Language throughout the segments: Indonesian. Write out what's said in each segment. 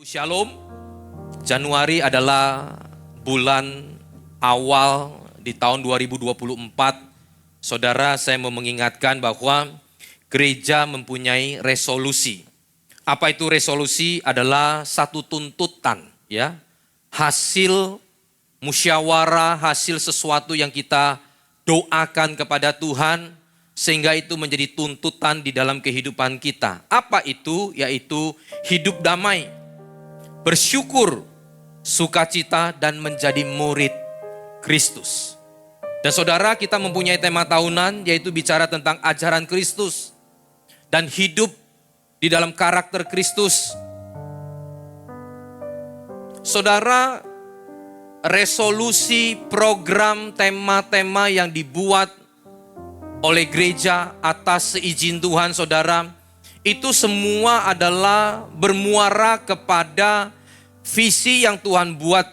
Shalom, Januari adalah bulan awal di tahun 2024. Saudara, saya mau mengingatkan bahwa gereja mempunyai resolusi. Apa itu resolusi? Adalah satu tuntutan, ya. Hasil musyawarah, hasil sesuatu yang kita doakan kepada Tuhan, sehingga itu menjadi tuntutan di dalam kehidupan kita. Apa itu? Yaitu hidup damai, bersyukur, sukacita, dan menjadi murid Kristus. Dan saudara, kita mempunyai tema tahunan, yaitu bicara tentang ajaran Kristus dan hidup di dalam karakter Kristus. Saudara, resolusi, program, tema-tema yang dibuat oleh gereja atas seizin Tuhan, saudara, itu semua adalah bermuara kepada visi yang Tuhan buat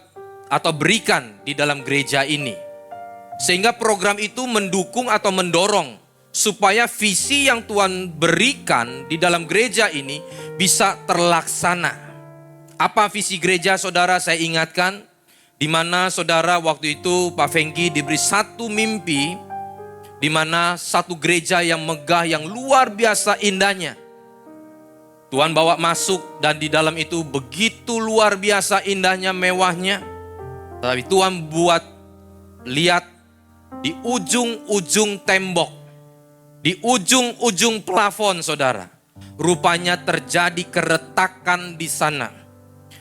atau berikan di dalam gereja ini. Sehingga program itu mendukung atau mendorong supaya visi yang Tuhan berikan di dalam gereja ini bisa terlaksana. Apa visi gereja, saudara? Saya ingatkan, di mana saudara waktu itu Pak Fengki diberi satu mimpi, di mana satu gereja yang megah, yang luar biasa indahnya. Tuhan bawa masuk dan di dalam itu begitu luar biasa indahnya, mewahnya. Tapi Tuhan buat lihat di ujung-ujung tembok, di ujung-ujung plafon, saudara, rupanya terjadi keretakan di sana.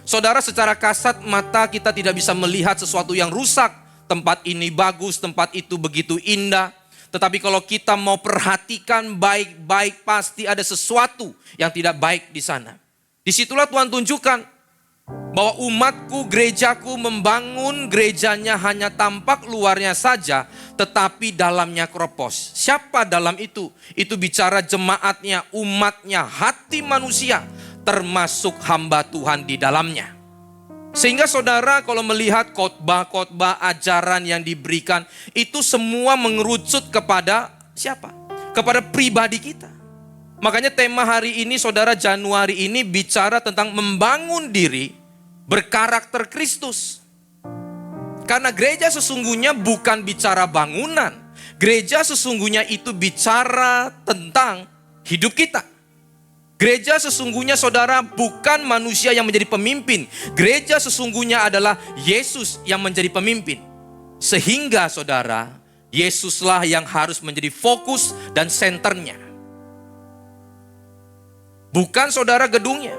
Saudara, secara kasat mata kita tidak bisa melihat sesuatu yang rusak. Tempat ini bagus, tempat itu begitu indah. Tetapi kalau kita mau perhatikan baik-baik, pasti ada sesuatu yang tidak baik di sana. Disitulah Tuhan tunjukkan bahwa umatku, gerejaku membangun gerejanya hanya tampak luarnya saja, tetapi dalamnya kropos. Siapa dalam itu? Itu bicara jemaatnya, umatnya, hati manusia, termasuk hamba Tuhan di dalamnya. Sehingga saudara, kalau melihat khotbah-khotbah, ajaran yang diberikan, itu semua mengerucut kepada siapa? Kepada pribadi kita. Makanya tema hari ini, saudara, Januari ini bicara tentang membangun diri berkarakter Kristus. Karena gereja sesungguhnya bukan bicara bangunan. Gereja sesungguhnya itu bicara tentang hidup kita. Gereja sesungguhnya, saudara, bukan manusia yang menjadi pemimpin. Gereja sesungguhnya adalah Yesus yang menjadi pemimpin. Sehingga, saudara, Yesuslah yang harus menjadi fokus dan senternya. Bukan, saudara, gedungnya.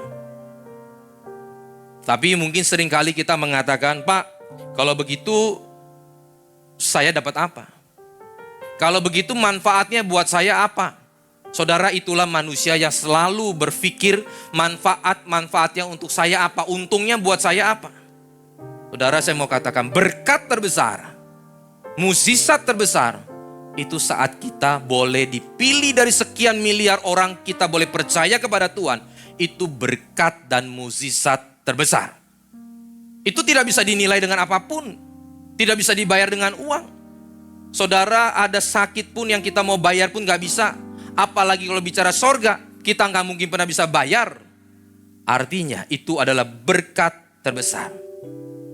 Tapi mungkin seringkali kita mengatakan, Pak, kalau begitu saya dapat apa? Kalau begitu manfaatnya buat saya apa? Saudara, itulah manusia yang selalu berpikir manfaat-manfaatnya untuk saya apa, untungnya buat saya apa. Saudara, saya mau katakan berkat terbesar, mukjizat terbesar, itu saat kita boleh dipilih dari sekian miliar orang, kita boleh percaya kepada Tuhan. Itu berkat dan mukjizat terbesar. Itu tidak bisa dinilai dengan apapun, tidak bisa dibayar dengan uang. Saudara, ada sakit pun yang kita mau bayar pun gak bisa. Apalagi kalau bicara sorga, kita nggak mungkin pernah bisa bayar. Artinya itu adalah berkat terbesar.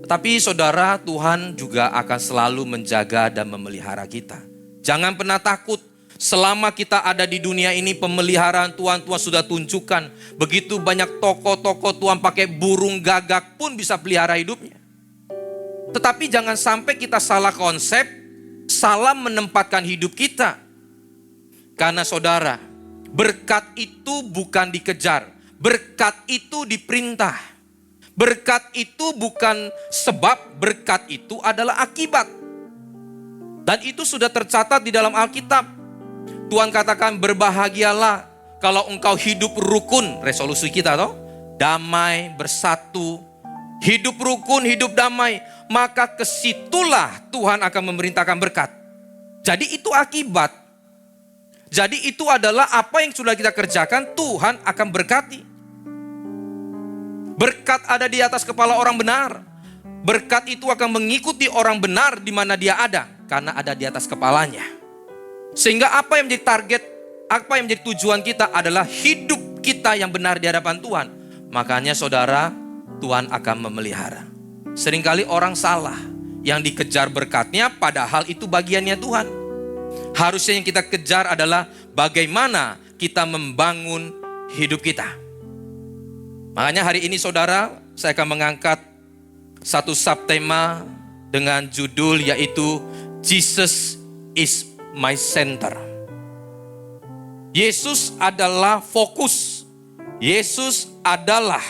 Tapi saudara, Tuhan juga akan selalu menjaga dan memelihara kita. Jangan pernah takut. Selama kita ada di dunia ini, pemeliharaan Tuhan sudah tunjukkan. Begitu banyak tokoh-tokoh Tuhan pakai burung gagak pun bisa pelihara hidupnya. Tetapi jangan sampai kita salah konsep, salah menempatkan hidup kita. Karena saudara, berkat itu bukan dikejar, berkat itu diperintah. Berkat itu bukan sebab, berkat itu adalah akibat. Dan itu sudah tercatat di dalam Alkitab. Tuhan katakan, berbahagialah kalau engkau hidup rukun, resolusi kita toh, damai, bersatu, hidup rukun, hidup damai, maka kesitulah Tuhan akan memerintahkan berkat. Jadi itu akibat. Jadi itu adalah apa yang sudah kita kerjakan, Tuhan akan berkati. Berkat ada di atas kepala orang benar. Berkat itu akan mengikuti orang benar di mana dia ada, karena ada di atas kepalanya. Sehingga apa yang menjadi target, apa yang menjadi tujuan kita adalah hidup kita yang benar di hadapan Tuhan. Makanya saudara, Tuhan akan memelihara. Seringkali orang salah, yang dikejar berkatnya padahal itu bagiannya Tuhan. Harusnya yang kita kejar adalah bagaimana kita membangun hidup kita. Makanya hari ini saudara, saya akan mengangkat satu subtema dengan judul yaitu Jesus is my center. Yesus adalah fokus. Yesus adalah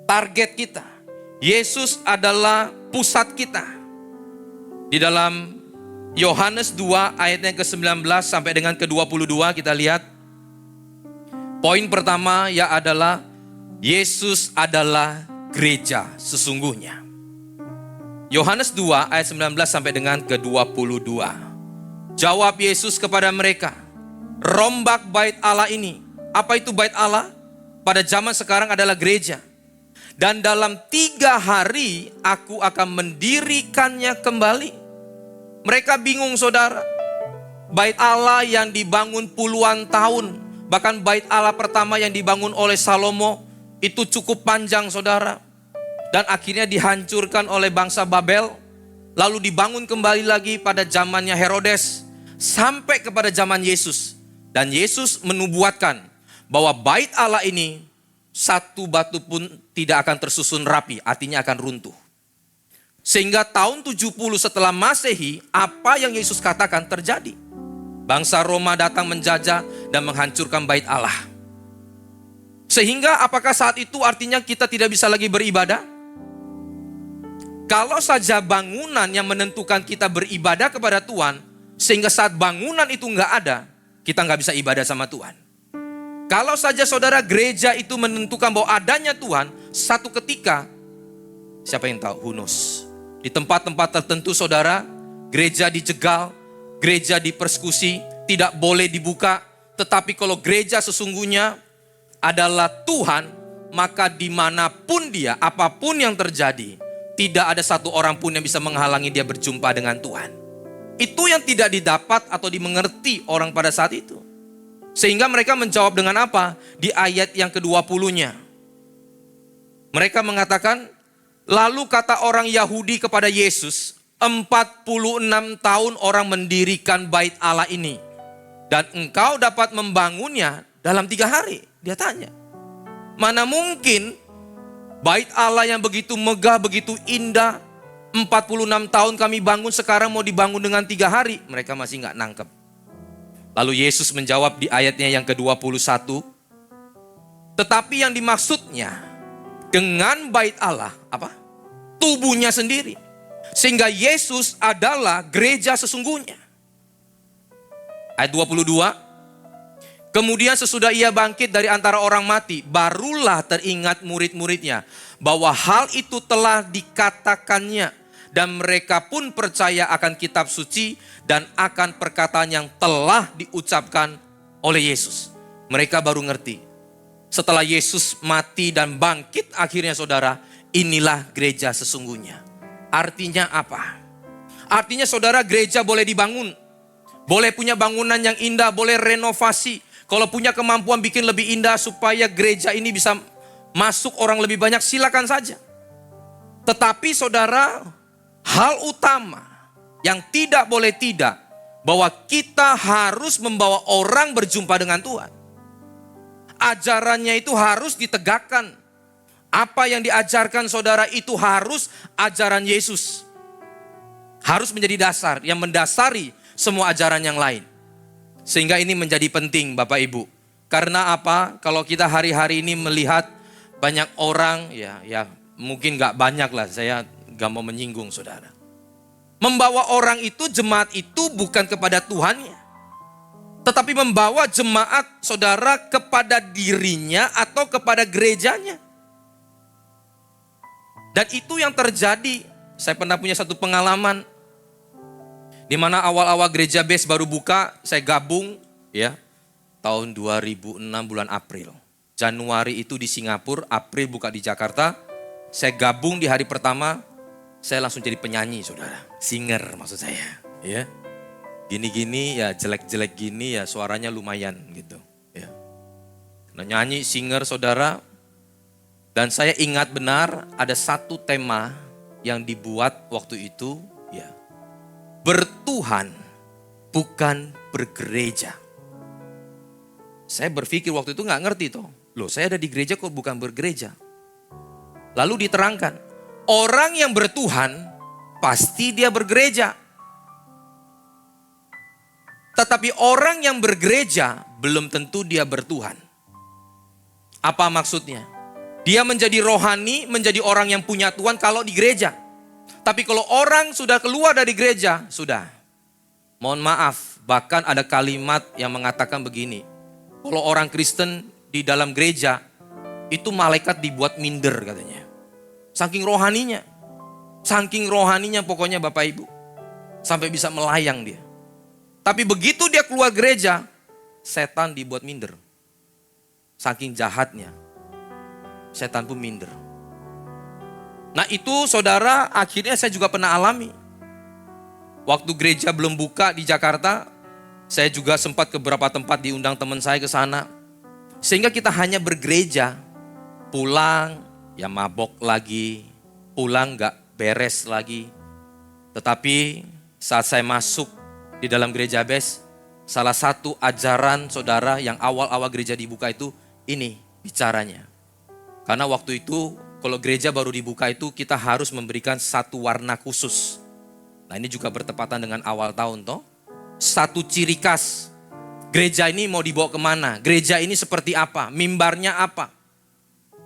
target kita. Yesus adalah pusat kita. Di dalam Yohanes 2 ayatnya ke-19 sampai dengan ke-22 kita lihat. Poin pertama ya adalah Yesus adalah gereja sesungguhnya. Yohanes 2 ayat 19 sampai dengan ke-22. Jawab Yesus kepada mereka, rombak bait Allah ini. Apa itu bait Allah? Pada zaman sekarang adalah gereja. Dan dalam 3 hari aku akan mendirikannya kembali. Mereka bingung saudara. Bait Allah yang dibangun puluhan tahun. Bahkan bait Allah pertama yang dibangun oleh Salomo itu cukup panjang saudara. Dan akhirnya dihancurkan oleh bangsa Babel. Lalu dibangun kembali lagi pada zamannya Herodes. Sampai kepada zaman Yesus. Dan Yesus menubuatkan bahwa bait Allah ini satu batu pun tidak akan tersusun rapi, artinya akan runtuh. Sehingga tahun 70 setelah Masehi, apa yang Yesus katakan terjadi. Bangsa Roma datang menjajah dan menghancurkan bait Allah. Sehingga apakah saat itu artinya kita tidak bisa lagi beribadah? Kalau saja bangunan yang menentukan kita beribadah kepada Tuhan, sehingga saat bangunan itu nggak ada, kita nggak bisa ibadah sama Tuhan. Kalau saja saudara gereja itu menentukan bahwa adanya Tuhan, satu ketika, siapa yang tahu? Who knows? Di tempat-tempat tertentu saudara, gereja dijegal, gereja dipersekusi, tidak boleh dibuka. Tetapi kalau gereja sesungguhnya adalah Tuhan, maka dimanapun dia, apapun yang terjadi, tidak ada satu orang pun yang bisa menghalangi dia berjumpa dengan Tuhan. Itu yang tidak didapat atau dimengerti orang pada saat itu. Sehingga mereka menjawab dengan apa? Di ayat yang ke-20-nya. Mereka mengatakan, lalu kata orang Yahudi kepada Yesus, 46 tahun orang mendirikan bait Allah ini. Dan engkau dapat membangunnya dalam 3 hari. Dia tanya, mana mungkin bait Allah yang begitu megah, begitu indah, 46 tahun kami bangun, sekarang mau dibangun dengan 3 hari. Mereka masih gak nangkep. Lalu Yesus menjawab di ayatnya yang ke-21. Tetapi yang dimaksudnya dengan bait Allah, apa? Tubuhnya sendiri. Sehingga Yesus adalah gereja sesungguhnya. Ayat 22. Kemudian sesudah ia bangkit dari antara orang mati, barulah teringat murid-muridnya bahwa hal itu telah dikatakannya. Dan mereka pun percaya akan kitab suci dan akan perkataan yang telah diucapkan oleh Yesus. Mereka baru ngerti. Setelah Yesus mati dan bangkit akhirnya saudara, inilah gereja sesungguhnya. Artinya apa? Artinya saudara, gereja boleh dibangun. Boleh punya bangunan yang indah, boleh renovasi. Kalau punya kemampuan bikin lebih indah supaya gereja ini bisa masuk orang lebih banyak, silakan saja. Tetapi saudara, hal utama yang tidak boleh tidak, bahwa kita harus membawa orang berjumpa dengan Tuhan. Ajarannya itu harus ditegakkan. Apa yang diajarkan saudara itu harus ajaran Yesus. Harus menjadi dasar yang mendasari semua ajaran yang lain. Sehingga ini menjadi penting Bapak Ibu. Karena apa? Kalau kita hari-hari ini melihat banyak orang, ya mungkin gak banyak lah, saya gak mau menyinggung saudara. Membawa orang itu, jemaat itu bukan kepada Tuhannya. Tetapi membawa jemaat saudara kepada dirinya atau kepada gerejanya. Dan itu yang terjadi. Saya pernah punya satu pengalaman. Di mana awal-awal gereja base baru buka, saya gabung ya. Tahun 2006 bulan April. Januari itu di Singapura, April buka di Jakarta. Saya gabung di hari pertama. Saya langsung jadi penyanyi saudara, singer maksud saya, ya. Gini-gini ya, jelek-jelek gini ya, suaranya lumayan gitu, ya. Nah, nyanyi singer saudara, Dan saya ingat benar ada satu tema yang dibuat waktu itu, ya, bertuhan bukan bergereja. Saya berpikir waktu itu nggak ngerti toh. Loh, saya ada di gereja kok bukan bergereja. Lalu diterangkan, orang yang bertuhan pasti dia bergereja. Tetapi orang yang bergereja belum tentu dia bertuhan. Apa maksudnya? Dia menjadi rohani, menjadi orang yang punya Tuhan kalau di gereja. Tapi kalau orang sudah keluar dari gereja, sudah. Mohon maaf, bahkan ada kalimat yang mengatakan begini. Kalau orang Kristen di dalam gereja, itu malaikat dibuat minder katanya. Saking rohaninya. Saking rohaninya pokoknya Bapak Ibu. Sampai bisa melayang dia. Tapi begitu dia keluar gereja, setan dibuat minder. Saking jahatnya. Setan pun minder. Nah itu saudara, akhirnya saya juga pernah alami. Waktu gereja belum buka di Jakarta, saya juga sempat ke beberapa tempat diundang teman saya ke sana. Sehingga kita hanya bergereja, pulang ya mabok lagi, pulang gak beres lagi. Tetapi saat saya masuk di dalam gereja BES, salah satu ajaran saudara yang awal-awal gereja dibuka itu ini bicaranya. Karena waktu itu kalau gereja baru dibuka itu kita harus memberikan satu warna khusus. Nah ini juga bertepatan dengan awal tahun toh. Satu ciri khas. Gereja ini mau dibawa kemana? Gereja ini seperti apa? Mimbarnya apa?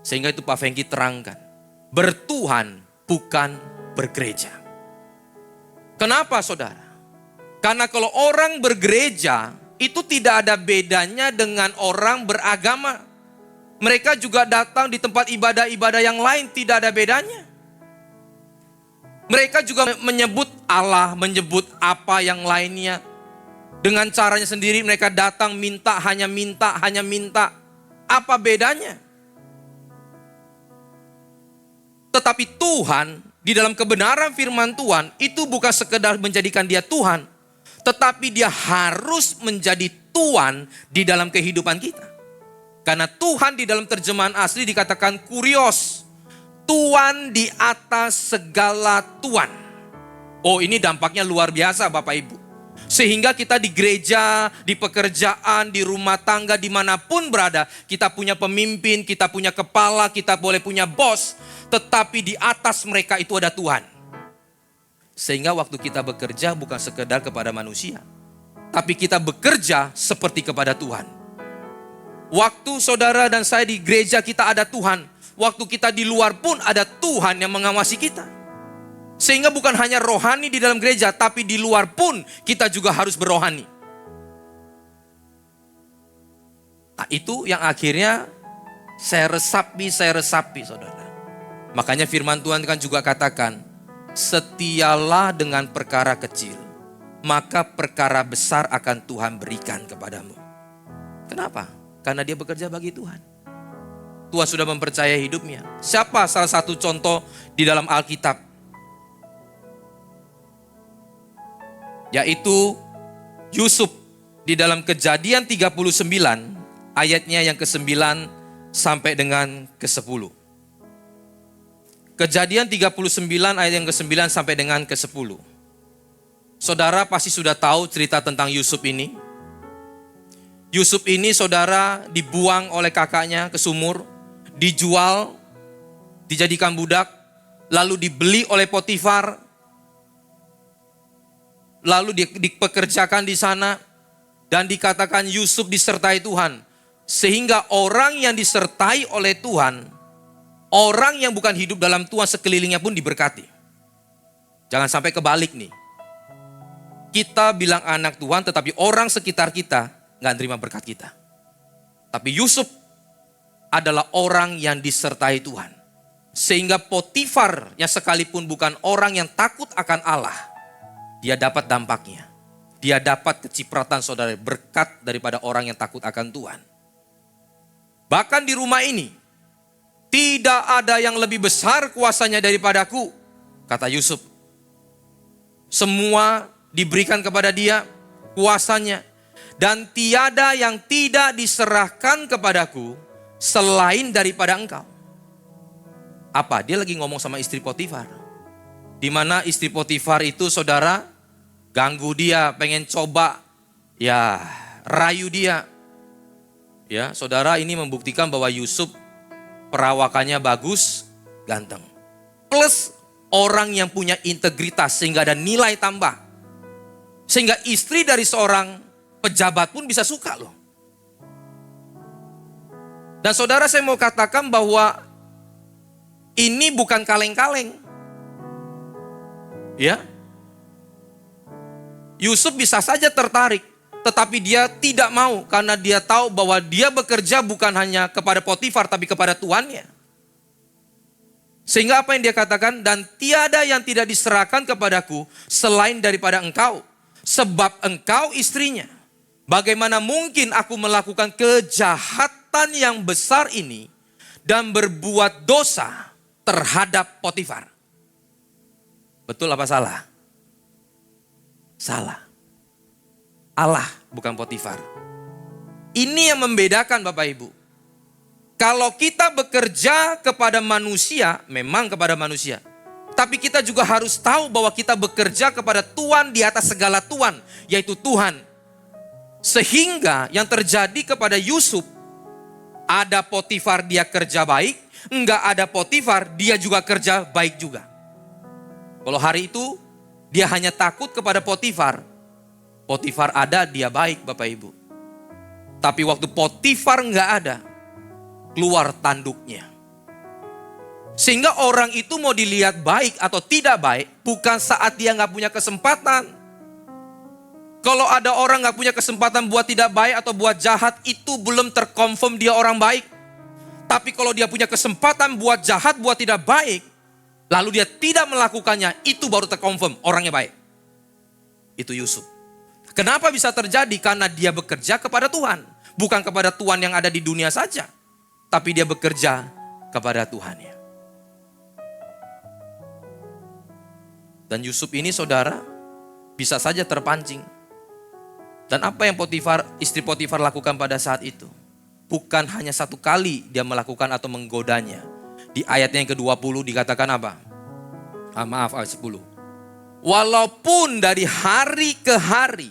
Sehingga itu Pak Fengki terangkan. Bertuhan bukan bergereja. Kenapa saudara? Karena kalau orang bergereja itu tidak ada bedanya dengan orang beragama. Mereka juga datang di tempat ibadah-ibadah yang lain, tidak ada bedanya. Mereka juga menyebut Allah, menyebut apa yang lainnya. Dengan caranya sendiri mereka datang minta, hanya minta. Apa bedanya? Tetapi Tuhan, di dalam kebenaran firman Tuhan, itu bukan sekedar menjadikan dia Tuhan. Tetapi dia harus menjadi Tuhan di dalam kehidupan kita. Karena Tuhan di dalam terjemahan asli dikatakan kurios. Tuhan di atas segala Tuhan. Oh ini dampaknya luar biasa Bapak Ibu. Sehingga kita di gereja, di pekerjaan, di rumah tangga, dimanapun berada. Kita punya pemimpin, kita punya kepala, kita boleh punya bos. Tetapi di atas mereka itu ada Tuhan. Sehingga waktu kita bekerja bukan sekedar kepada manusia. Tapi kita bekerja seperti kepada Tuhan. Waktu saudara dan saya di gereja kita ada Tuhan. Waktu kita di luar pun ada Tuhan yang mengawasi kita. Sehingga bukan hanya rohani di dalam gereja, tapi di luar pun kita juga harus berrohani. Nah itu yang akhirnya saya resapi saudara. Makanya firman Tuhan kan juga katakan, setialah dengan perkara kecil, maka perkara besar akan Tuhan berikan kepadamu. Kenapa? Karena dia bekerja bagi Tuhan. Tuhan sudah mempercayai hidupnya. Siapa salah satu contoh di dalam Alkitab? Yaitu Yusuf di dalam Kejadian 39 ayatnya yang ke-9 sampai dengan ke-10. Kejadian 39 ayat yang ke-9 sampai dengan ke-10. Saudara pasti sudah tahu cerita tentang Yusuf ini. Yusuf ini saudara dibuang oleh kakaknya ke sumur, dijual, dijadikan budak, lalu dibeli oleh Potifar, lalu dipekerjakan di sana, dan dikatakan Yusuf disertai Tuhan. Sehingga orang yang disertai oleh Tuhan, orang yang bukan hidup dalam Tuhan sekelilingnya pun diberkati. Jangan sampai kebalik nih. Kita bilang anak Tuhan tetapi orang sekitar kita gak terima berkat kita. Tapi Yusuf adalah orang yang disertai Tuhan. Sehingga Potifar yang sekalipun bukan orang yang takut akan Allah, dia dapat dampaknya. Dia dapat kecipratan saudara, berkat daripada orang yang takut akan Tuhan. Bahkan di rumah ini, tidak ada yang lebih besar kuasanya daripadaku, kata Yusuf. Semua diberikan kepada dia kuasanya. Dan tiada yang tidak diserahkan kepadaku selain daripada engkau. Apa? Dia lagi ngomong sama istri Potifar. Di mana istri Potifar itu saudara ganggu dia, pengen coba ya rayu dia. Ya, saudara, ini membuktikan bahwa Yusuf perawakannya bagus, ganteng. Plus orang yang punya integritas sehingga ada nilai tambah. Sehingga istri dari seorang pejabat pun bisa suka loh. Dan saudara, saya mau katakan bahwa ini bukan kaleng-kaleng. Ya, Yusuf bisa saja tertarik, tetapi dia tidak mau karena dia tahu bahwa dia bekerja bukan hanya kepada Potifar tapi kepada tuannya. Sehingga apa yang dia katakan, dan tiada yang tidak diserahkan kepadaku selain daripada engkau, sebab engkau istrinya. Bagaimana mungkin aku melakukan kejahatan yang besar ini dan berbuat dosa terhadap Potifar? Betul apa salah? Salah. Allah bukan Potifar. Ini yang membedakan Bapak Ibu. Kalau kita bekerja kepada manusia, memang kepada manusia. Tapi kita juga harus tahu bahwa kita bekerja kepada Tuhan di atas segala Tuhan, yaitu Tuhan. Sehingga yang terjadi kepada Yusuf, ada Potifar dia kerja baik, enggak ada Potifar dia juga kerja baik juga. Kalau hari itu dia hanya takut kepada Potifar. Potifar ada, dia baik Bapak Ibu. Tapi waktu Potifar enggak ada, keluar tanduknya. Sehingga orang itu mau dilihat baik atau tidak baik, bukan saat dia enggak punya kesempatan. Kalau ada orang enggak punya kesempatan buat tidak baik atau buat jahat, itu belum terkonfirm dia orang baik. Tapi kalau dia punya kesempatan buat jahat, buat tidak baik, lalu dia tidak melakukannya, itu baru terkonfirm orangnya baik. Itu Yusuf. Kenapa bisa terjadi? Karena dia bekerja kepada Tuhan. Bukan kepada Tuhan yang ada di dunia saja. Tapi dia bekerja kepada Tuhannya. Dan Yusuf ini saudara, bisa saja terpancing. Dan apa yang istri Potifar lakukan pada saat itu? Bukan hanya satu kali dia melakukan atau menggodanya. Di ayatnya yang ke-20 dikatakan apa? Ayat 10. Walaupun dari hari ke hari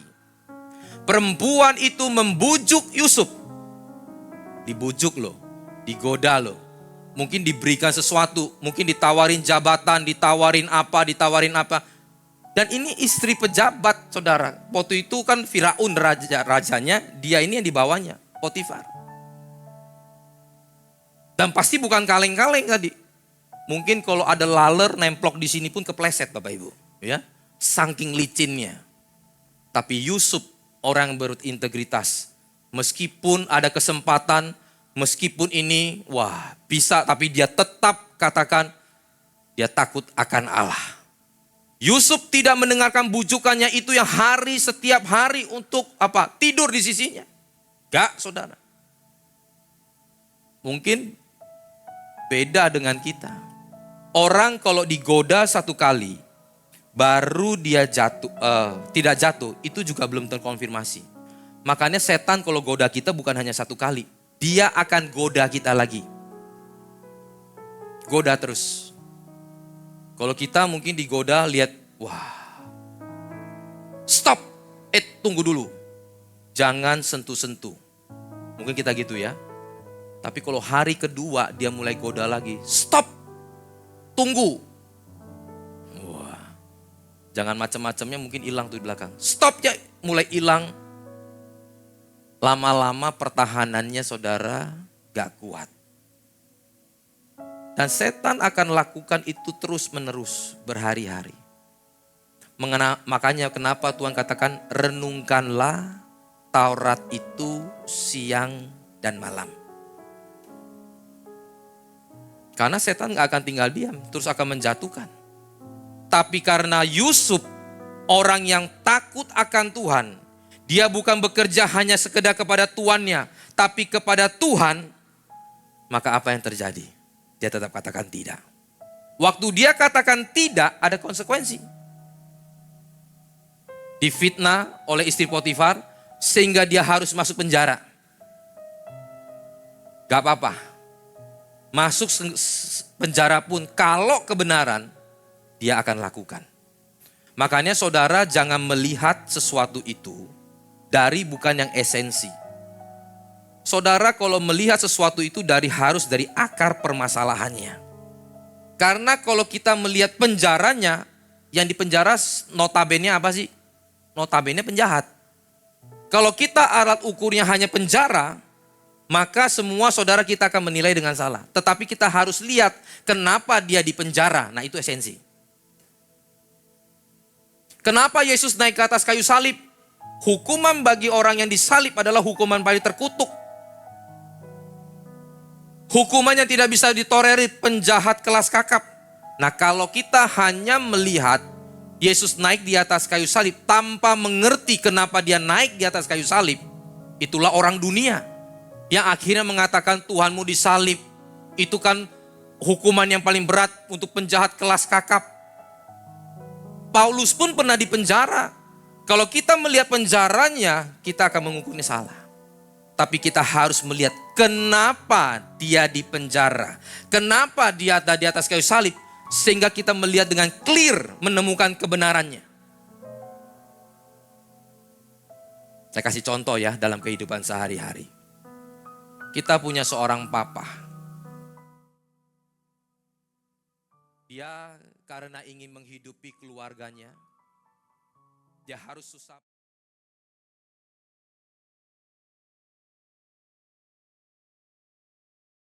perempuan itu membujuk Yusuf. Dibujuk loh, digoda loh. Mungkin diberikan sesuatu, mungkin ditawarin jabatan, ditawarin apa. Dan ini istri pejabat saudara. Waktu itu kan Firaun rajanya, dia ini yang dibawanya, Potifar. Dan pasti bukan kaleng-kaleng tadi. Mungkin kalau ada laler nemplok di sini pun kepleset Bapak Ibu. Ya, saking licinnya. Tapi Yusuf orang yang berintegritas. Meskipun ada kesempatan, meskipun ini wah bisa, tapi dia tetap katakan dia takut akan Allah. Yusuf tidak mendengarkan bujukannya itu yang setiap hari untuk apa? Tidur di sisinya. Gak saudara. Mungkin beda dengan kita. Orang kalau digoda satu kali, baru dia tidak jatuh, itu juga belum terkonfirmasi. Makanya setan kalau goda kita bukan hanya satu kali. Dia akan goda kita lagi. Goda terus. Kalau kita mungkin digoda, lihat, wah. Stop, tunggu dulu. Jangan sentuh-sentuh. Mungkin kita gitu ya. Tapi kalau hari kedua dia mulai goda lagi, stop, tunggu. Wah, jangan macam-macamnya mungkin hilang tuh di belakang. Stop ya, mulai hilang. Lama-lama pertahanannya saudara gak kuat. Dan setan akan lakukan itu terus menerus berhari-hari. Makanya kenapa Tuhan katakan renungkanlah Taurat itu siang dan malam. Karena setan gak akan tinggal diam, terus akan menjatuhkan. Tapi karena Yusuf orang yang takut akan Tuhan, dia bukan bekerja hanya sekedar kepada tuannya, tapi kepada Tuhan, maka apa yang terjadi? Dia tetap katakan tidak. Waktu dia katakan tidak, ada konsekuensi. Difitnah oleh istri Potifar, sehingga dia harus masuk penjara. Gak apa-apa. masuk penjara pun kalau kebenaran dia akan lakukan. Makanya saudara jangan melihat sesuatu itu dari bukan yang esensi. Saudara kalau melihat sesuatu itu harus dari akar permasalahannya. Karena kalau kita melihat penjaranya, yang dipenjara notabene apa sih? Notabene penjahat. Kalau kita alat ukurnya hanya penjara, maka semua saudara kita akan menilai dengan salah. Tetapi kita harus lihat kenapa dia dipenjara. Nah itu esensi. Kenapa Yesus naik ke atas kayu salib? Hukuman bagi orang yang disalib adalah hukuman paling terkutuk. Hukuman yang tidak bisa ditolerir, penjahat kelas kakap. Nah kalau kita hanya melihat Yesus naik di atas kayu salib tanpa mengerti kenapa dia naik di atas kayu salib, itulah orang dunia yang akhirnya mengatakan Tuhanmu disalib. Itu kan hukuman yang paling berat untuk penjahat kelas kakap. Paulus pun pernah dipenjara. Kalau kita melihat penjaranya, kita akan mengukurnya salah. Tapi kita harus melihat kenapa dia dipenjara. Kenapa dia ada di atas kayu salib. Sehingga kita melihat dengan clear menemukan kebenarannya. Saya kasih contoh ya dalam kehidupan sehari-hari. Kita punya seorang papa. Dia karena ingin menghidupi keluarganya, dia harus susah.